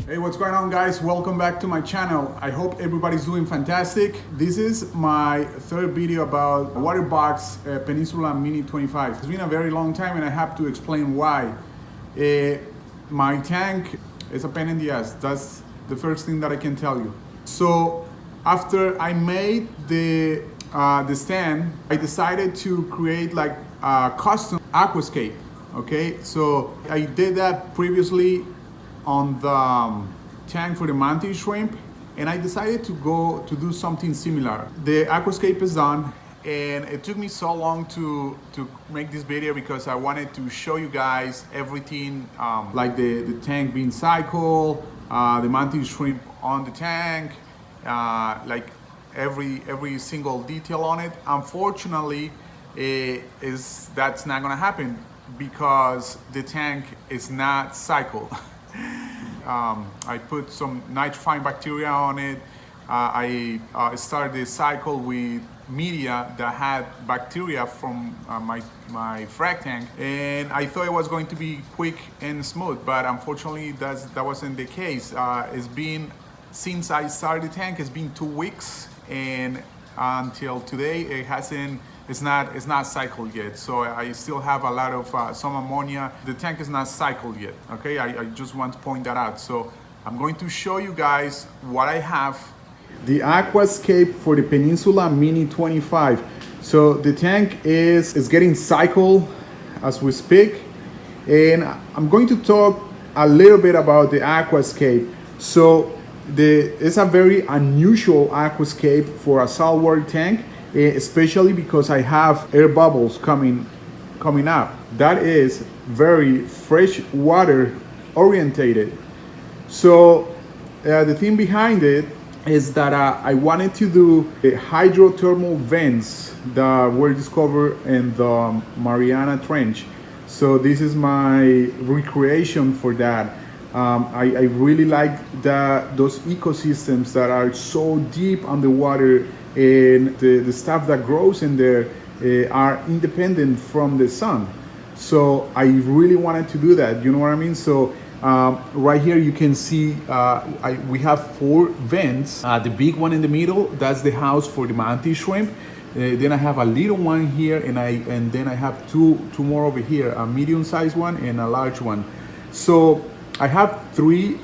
Hey, what's going on, guys? Welcome back to my channel. I hope everybody's doing fantastic. This is my third video about waterbox Peninsula mini25. It's been a very long time and I have to explain why. My tank is a pain in the ass. That's the first thing that I can tell you. So after I made the stand, I decided to create like a custom aquascape. Okay, so I did that previously on the tank for the mantis shrimp, and I decided to go to do something similar. The aquascape is done, and it took me so long to make this video because I wanted to show you guys everything, like the tank being cycled, the mantis shrimp on the tank, like every single detail on it. Unfortunately, that's not gonna happen because the tank is not cycled. I put some nitrifying bacteria on it. I started the cycle with media that had bacteria from my frag tank, and I thought it was going to be quick and smooth, but unfortunately that wasn't the case. It's been, since I started the tank, it's been 2 weeks, and until today it's not cycled yet. So I still have a lot of some ammonia. The tank is not cycled yet. Okay, I just want to point that out. So I'm going to show you guys what I have. The aquascape for the Peninsula mini25. So the tank is getting cycled as we speak, and I'm going to talk a little bit about the aquascape. So it's a very unusual aquascape for a saltwater tank, especially because I have air bubbles coming up. That is very fresh water orientated. So the thing behind it is that I wanted to do the hydrothermal vents that were discovered in the Mariana Trench. So this is my recreation for that. I really like those ecosystems that are so deep underwater, and the stuff that grows in there are independent from the sun. So I really wanted to do that, you know what I mean? So right here you can see we have 4 vents. The big one in the middle, that's the house for the mantis shrimp. Then I have a little one here, and then I have two more over here, a medium-sized one and a large one. So I have 3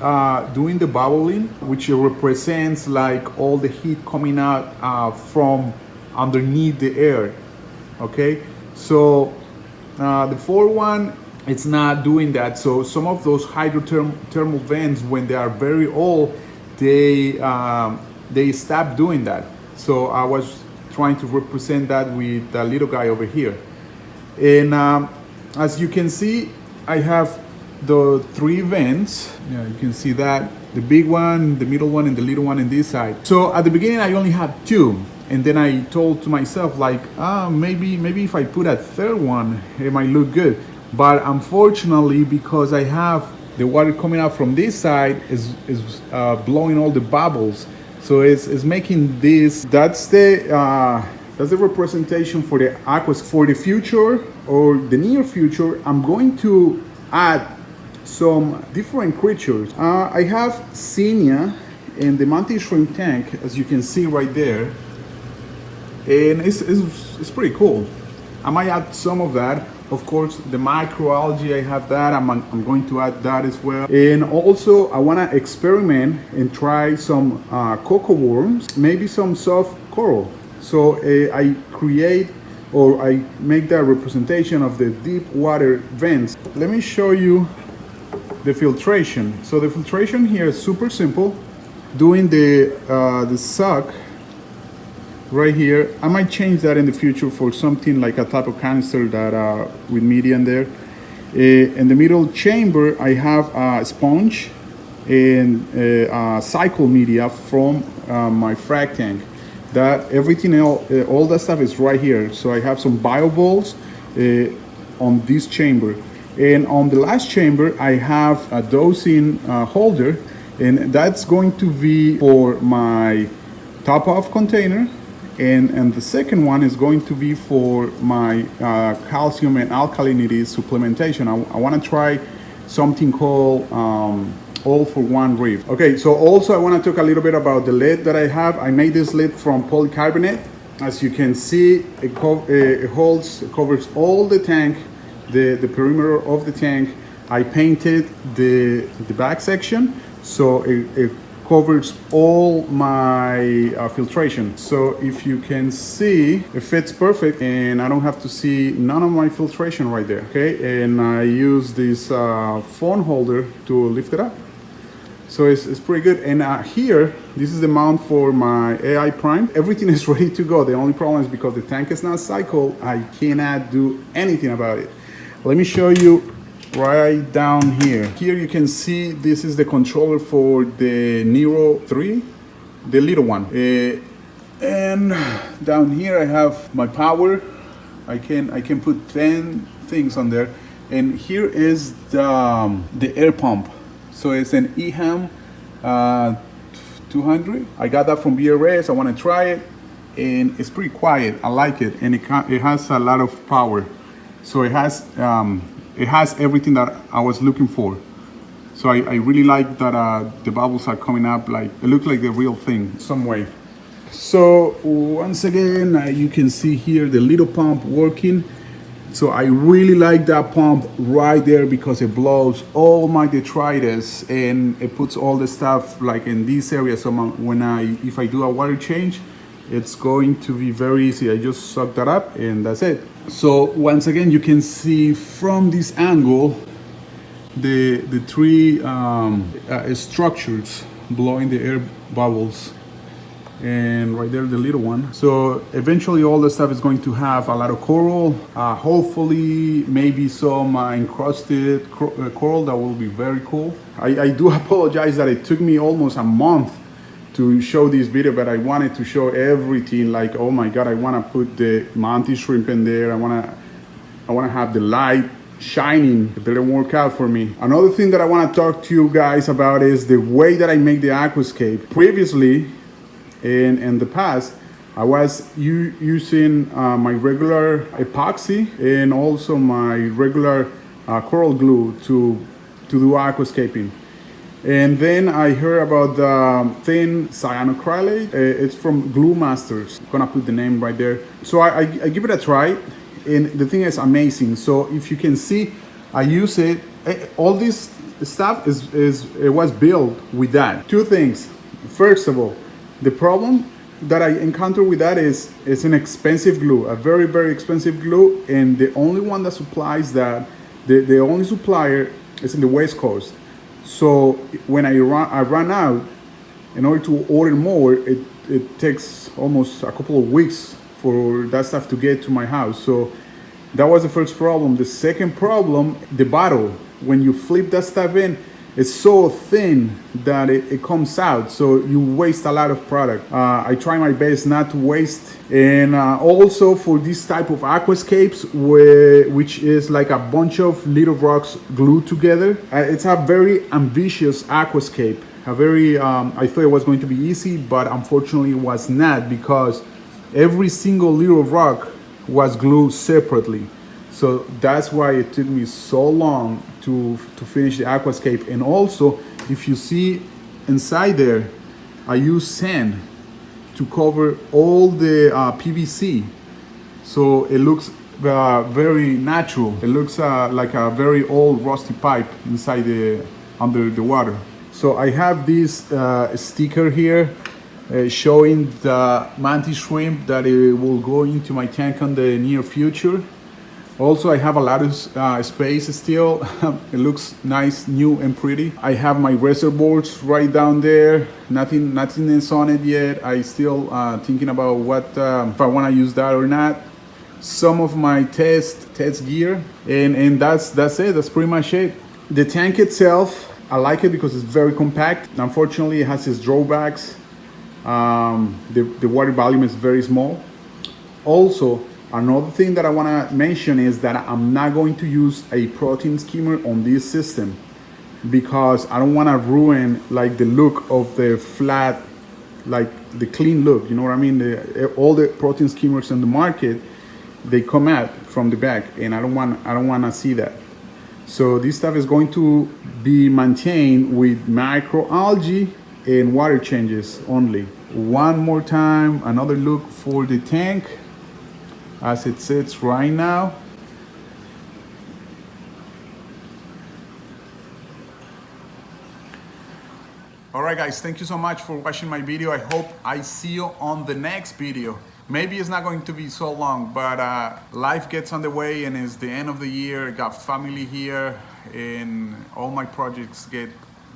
doing the bubbling, which represents like all the heat coming out from underneath the air. Okay, so the 4th one, it's not doing that. So some of those hydrothermal vents, when they are very old, they stop doing that. So I was trying to represent that with the little guy over here. And as you can see, I have the 3 vents. Yeah, you can see that, the big one, the middle one, and the little one in this side. So at the beginning I only had 2, and then I told to myself like, maybe if I put a 3rd one, it might look good. But unfortunately, because I have the water coming out from this side, is blowing all the bubbles, so it's making this. That's the representation for the aquas. For the future or the near future, I'm going to add some different creatures. I have Xenia in the mantis shrimp tank, as you can see right there, and it's pretty cool. I might add some of that. Of course, the microalgae, I have that. I'm going to add that as well. And also, I want to experiment and try some cocoa worms, maybe some soft coral. So I create, or I make that representation of the deep water vents. Let me show you the filtration. So the filtration here is super simple. Doing the suck right here. I might change that in the future for something like a type of canister that with media in there. In the middle chamber, I have a sponge and cycle media from my frag tank. That everything else, all that stuff is right here. So I have some bio balls on this chamber. And on the last chamber, I have a dosing holder, and that's going to be for my top-off container. And the second one is going to be for my calcium and alkalinity supplementation. I want to try something called all for one reef. Okay, so also I want to talk a little bit about the lid that I have. I made this lid from polycarbonate. As you can see, it covers all the tank, the perimeter of the tank. I painted the back section, so it covers all my filtration. So if you can see, it fits perfect, and I don't have to see none of my filtration right there. Okay, and I use this phone holder to lift it up. So it's pretty good. And here, this is the mount for my AI Prime. Everything is ready to go. The only problem is because the tank is not cycled, I cannot do anything about it. Let me show you right down here. Here you can see this is the controller for the Nero 3, the little one. And down here I have my power. I can put 10 things on there. And here is the air pump. So it's an EHAM 200. I got that from BRS. I want to try it, and it's pretty quiet. I like it, and it has a lot of power. So it has everything that I was looking for. So I really like that the bubbles are coming up, like it looks like the real thing some way. So once again, you can see here the little pump working. So I really like that pump right there because it blows all my detritus and it puts all the stuff like in this area. So if I do a water change, it's going to be very easy. I just suck that up and that's it. So once again, you can see from this angle the three structures blowing the air bubbles, and right there the little one. So eventually all the stuff is going to have a lot of coral, hopefully maybe some encrusted coral. That will be very cool. I do apologize that it took me almost a month to show this video, but I wanted to show everything. Like, oh my god, I want to put the mantis shrimp in there. I want to have the light shining. It didn't work out for me. Another thing that I want to talk to you guys about is the way that I make the aquascape. Previously, in the past, I was using my regular epoxy and also my regular coral glue to do aquascaping. And then I heard about the thin cyanocrylate. It's from Glue Masters. I'm gonna put the name right there. So I give it a try, and the thing is amazing. So if you can see, I use it. All this stuff it was built with that. Two things. First of all, the problem that I encounter with that is it's an expensive glue, a very, very expensive glue, and the only one that supplies that, the only supplier is in the West Coast. So when I run out, in order to order more, it takes almost a couple of weeks for that stuff to get to my house. So that was the first problem. The second problem, the bottle, when you flip that stuff in, it's so thin that it comes out, so you waste a lot of product. I try my best not to waste. And also for this type of aquascapes, which is like a bunch of little rocks glued together, it's a very ambitious aquascape. I thought it was going to be easy, but unfortunately it was not, because every single little rock was glued separately. So that's why it took me so long to finish the aquascape. And also, if you see inside there, I use sand to cover all the PVC. So it looks very natural. It looks like a very old rusty pipe inside under the water. So I have this sticker here showing the mantis shrimp that it will go into my tank in the near future. Also, I have a lot of space still. It looks nice, new and pretty. I have my reservoirs right down there. Nothing is on it yet. I still thinking about what if I want to use that or not. Some of my test gear, and that's it. That's pretty much it. The tank itself, I like it because it's very compact. Unfortunately, it has its drawbacks. The water volume is very small. Also, another thing that I want to mention is that I'm not going to use a protein skimmer on this system, because I don't want to ruin like the look of the flat, like the clean look. You know what I mean? All the protein skimmers in the market, they come out from the back, and I don't want to see that. So this stuff is going to be maintained with microalgae and water changes only. One more time, another look for the tank as it sits right now. All right, guys, thank you so much for watching my video. I hope I see you on the next video. Maybe it's not going to be so long, but life gets on the way and it's the end of the year. I got family here and all my projects get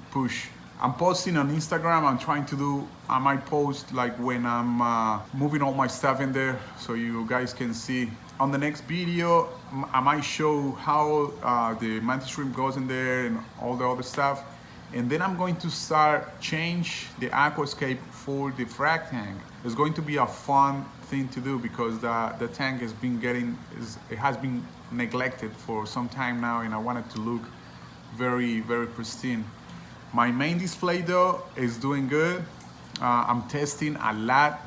pushed. I'm posting on Instagram. I might post like when I'm moving all my stuff in there so you guys can see. On the next video, I might show how the mantis shrimp goes in there and all the other stuff. And then I'm going to change the aquascape for the frag tank. It's going to be a fun thing to do because the tank has been neglected for some time now, and I want it to look very, very pristine. My main display though is doing good. I'm testing a lot.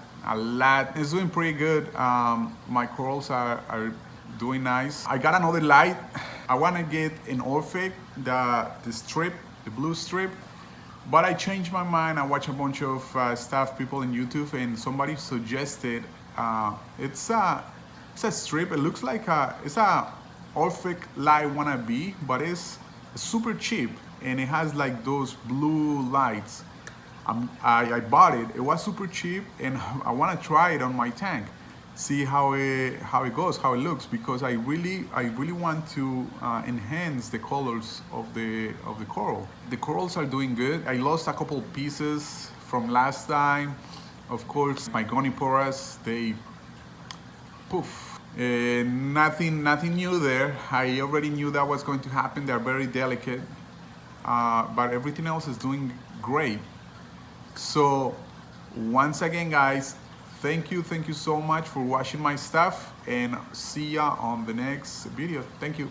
It's doing pretty good. My corals are doing nice. I got another light. I want to get an Orphic, the strip, the blue strip, but I changed my mind. I watched a bunch of stuff, people in YouTube, and somebody suggested it's a strip. It looks like it's a Orphic light wannabe, but it's super cheap and it has like those blue lights. I bought it. It was super cheap, and I want to try it on my tank, see how it goes, how it looks, because I really want to enhance the colors of the coral. The corals are doing good. I lost a couple pieces from last time. Of course, my goniporas, they poof. Nothing new there. I already knew that was going to happen. They're very delicate, but everything else is doing great. So once again, guys, thank you so much for watching my stuff, and see ya on the next video. Thank you.